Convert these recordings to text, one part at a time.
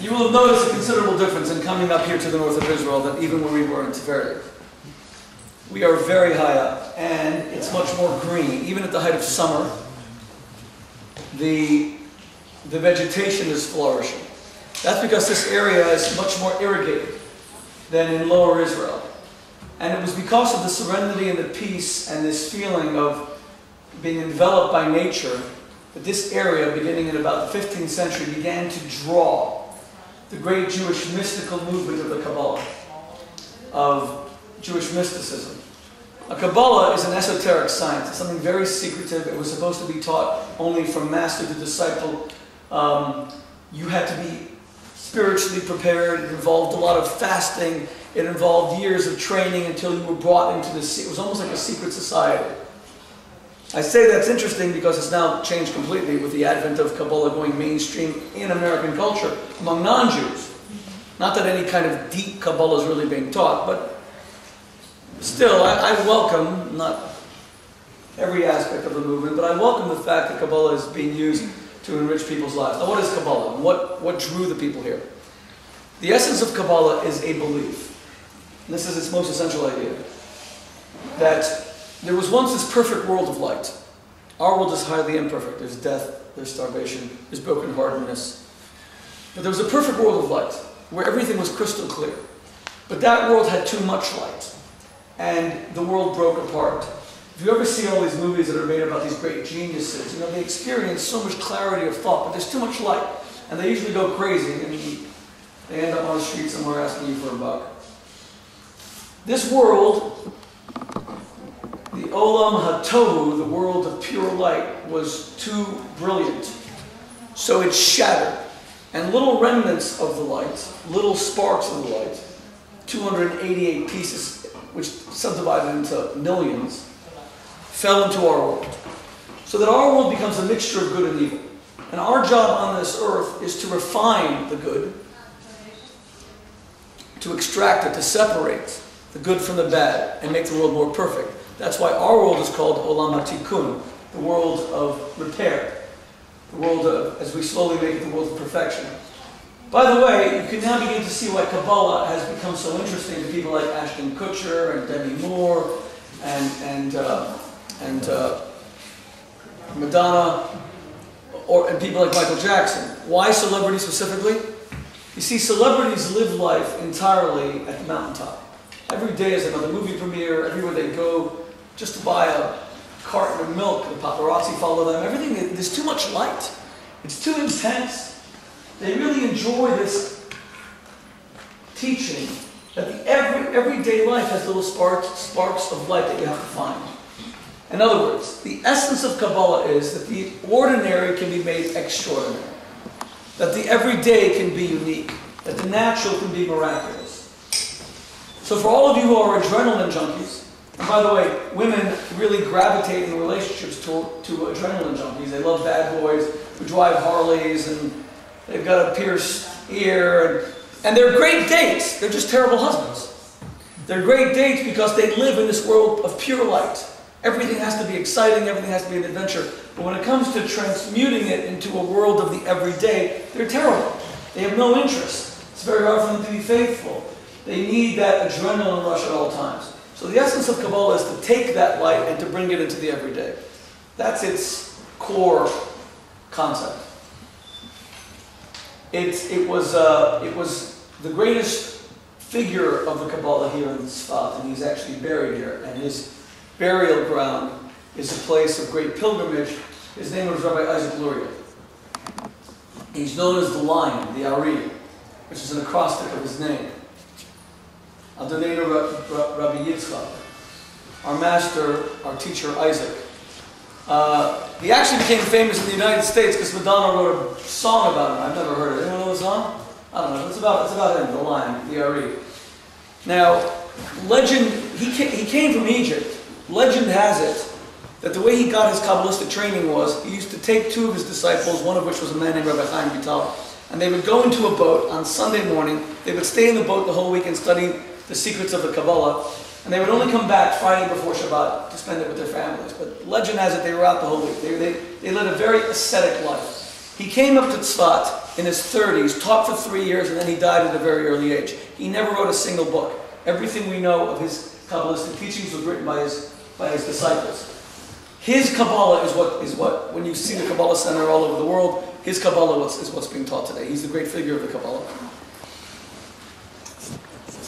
You will have noticed a considerable difference in coming up here to the north of Israel than even where we were in Tveria. We are very high up, and it's much more green. Even at the height of summer, the vegetation is flourishing. That's because this area is much more irrigated than in lower Israel. And it was because of the serenity and the peace and this feeling of being enveloped by nature that this area, beginning in about the 15th century, began to draw the great Jewish mystical movement of the Kabbalah, of Jewish mysticism. A Kabbalah is an esoteric science. It's something very secretive. It was supposed to be taught only from master to disciple. You had to be spiritually prepared. It involved a lot of fasting. It involved years of training until you were brought into this. It was almost like a secret society. I say that's interesting because it's now changed completely with the advent of Kabbalah going mainstream in American culture among non-Jews. Not that any kind of deep Kabbalah is really being taught, but still, I welcome, not every aspect of the movement, but I welcome the fact that Kabbalah is being used to enrich people's lives. Now, what is Kabbalah? What drew the people here? The essence of Kabbalah is a belief. And this is its most essential idea. That there was once this perfect world of light. Our world is highly imperfect. There's death, there's starvation, there's brokenheartedness. But there was a perfect world of light, where everything was crystal clear. But that world had too much light, and the world broke apart. If you ever see all these movies that are made about these great geniuses, you know, they experience so much clarity of thought, but there's too much light, and they usually go crazy, and they end up on the street somewhere asking you for a buck. This world, the Olam HaTohu, the world of pure light, was too brilliant. So it shattered. And little remnants of the light, little sparks of the light, 288 pieces, which subdivided into millions, fell into our world. So that our world becomes a mixture of good and evil. And our job on this earth is to refine the good, to extract it, to separate the good from the bad, and make the world more perfect. That's why our world is called Olam HaTikun, the world of repair. The world of, as we slowly make it the world of perfection. By the way, you can now begin to see why Kabbalah has become so interesting to people like Ashton Kutcher and Demi Moore and Madonna, and people like Michael Jackson. Why celebrities specifically? You see, celebrities live life entirely at the mountaintop. Every day is another movie premiere. Everywhere they go, just to buy a carton of milk, the paparazzi follow them. Everything, there's too much light. It's too intense. They really enjoy this teaching that the everyday life has little sparks of light that you have to find. In other words, the essence of Kabbalah is that the ordinary can be made extraordinary. That the everyday can be unique. That the natural can be miraculous. So for all of you who are adrenaline junkies, and by the way, women really gravitate in relationships to adrenaline junkies. They love bad boys who drive Harleys and they've got a pierced ear. And they're great dates. They're just terrible husbands. They're great dates because they live in this world of pure light. Everything has to be exciting. Everything has to be an adventure. But when it comes to transmuting it into a world of the everyday, they're terrible. They have no interest. It's very hard for them to be faithful. They need that adrenaline rush at all times. So the essence of Kabbalah is to take that light and to bring it into the everyday. That's its core concept. It was the greatest figure of the Kabbalah here in Tzfat, and he's actually buried here. And his burial ground is a place of great pilgrimage. His name was Rabbi Isaac Luria. He's known as the Lion, the Ari, which is an acrostic of his name. Adonenu Rabbi Yitzchak, our master, our teacher Isaac. He actually became famous in the United States because Madonna wrote a song about him. I've never heard it. Anyone know the song? I don't know. It's about him, the lion, the Ari. Now, legend, he came from Egypt. Legend has it that the way he got his Kabbalistic training was he used to take two of his disciples, one of which was a man named Rabbi Chaim Vital, and they would go into a boat on Sunday morning. They would stay in the boat the whole week and study the secrets of the Kabbalah, and they would only come back Friday before Shabbat to spend it with their families. But legend has it they were out the whole week. They led a very ascetic life. He came up to Tzfat in his 30s, taught for 3 years, and then he died at a very early age. He never wrote a single book. Everything we know of his Kabbalistic teachings was written by his disciples. His Kabbalah is what, when you see the Kabbalah Center all over the world, his Kabbalah is what's being taught today. He's the great figure of the Kabbalah.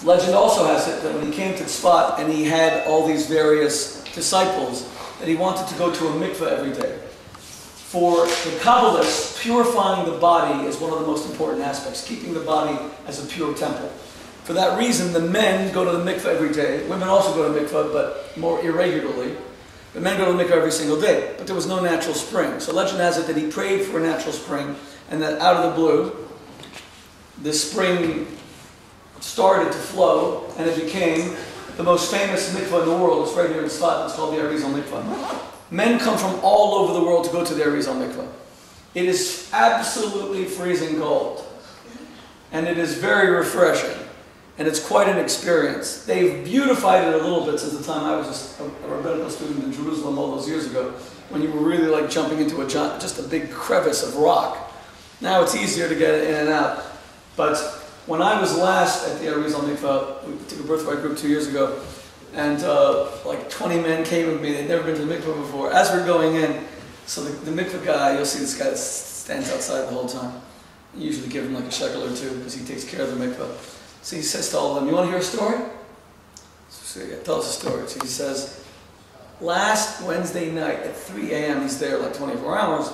Legend also has it that when he came to Tzfat and he had all these various disciples, that he wanted to go to a mikveh every day. For the Kabbalists, purifying the body is one of the most important aspects, keeping the body as a pure temple. For that reason, the men go to the mikveh every day. Women also go to mikveh, but more irregularly. The men go to the mikveh every single day, but there was no natural spring. So legend has it that he prayed for a natural spring, and that out of the blue, the spring started to flow, and it became the most famous mikveh in the world. It's right here in Tzfat. It's called the Arizal Mikveh. Men come from all over the world to go to the Arizal Mikveh. It is absolutely freezing cold, and it is very refreshing, and it's quite an experience. They've beautified it a little bit since the time I was a rabbinical student in Jerusalem all those years ago, when you were really like jumping into just a big crevice of rock. Now it's easier to get in and out, but when I was last at the Arizal Mikveh, we took a birthright group 2 years ago, and like 20 men came with me. They'd never been to the mikveh before. As we're going in, so the mikveh guy, you'll see this guy that stands outside the whole time. I usually give him like a shekel or two because he takes care of the mikveh. So he says to all of them, "You want to hear a story?" So yeah, tell us a story. So he says, last Wednesday night at 3 a.m., he's there like 24 hours,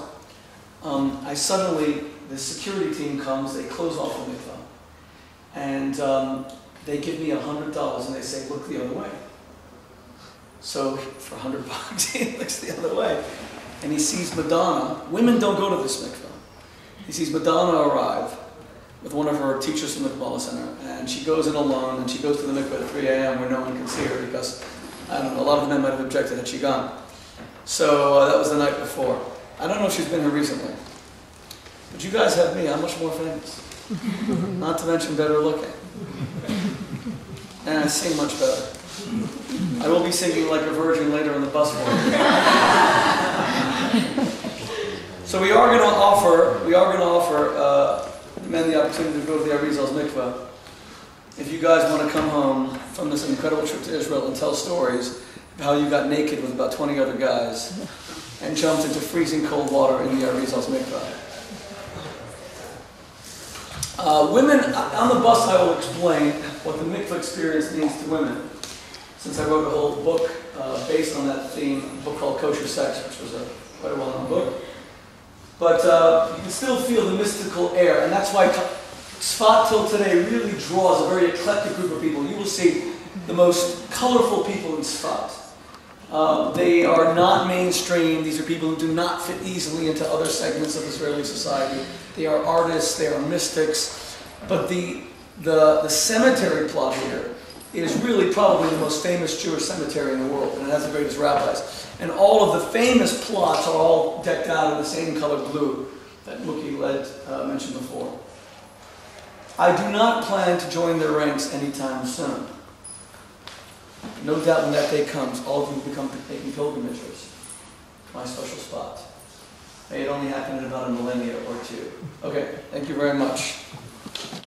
the security team comes, they close off the mikveh. And they give me $100 and they say, "Look the other way." So for $100, he looks the other way. And he sees Madonna. Women don't go to this mikveh. He sees Madonna arrive with one of her teachers from the Kabbalah Center. And she goes in alone, and she goes to the mikveh at 3 a.m. where no one can see her because, I don't know, a lot of men might have objected had she gone. So that was the night before. I don't know if she's been here recently. But you guys have me. I'm much more famous. Not to mention better looking. And I sing much better. I will be singing like a virgin later on the bus for you. So we are going to offer men the opportunity to go to the Arizal's Mikveh. If you guys want to come home from this incredible trip to Israel and tell stories of how you got naked with about 20 other guys and jumped into freezing cold water in the Arizal's Mikveh. Women, on the bus I will explain what the mikveh experience means to women, since I wrote a whole book based on that theme, a book called Kosher Sex, which was quite a well-known book. But you can still feel the mystical air, and that's why Tzfat till today really draws a very eclectic group of people. You will see the most colorful people in Tzfat. They are not mainstream. These are people who do not fit easily into other segments of Israeli society. They are artists, they are mystics. But the cemetery plot here is really probably the most famous Jewish cemetery in the world, and it has the greatest rabbis. And all of the famous plots are all decked out in the same color blue that Mookie mentioned before. I do not plan to join their ranks anytime soon. No doubt when that day comes, all of you will become taking pilgrimages to my special spot. May it only happen in about a millennia or two. Okay, thank you very much.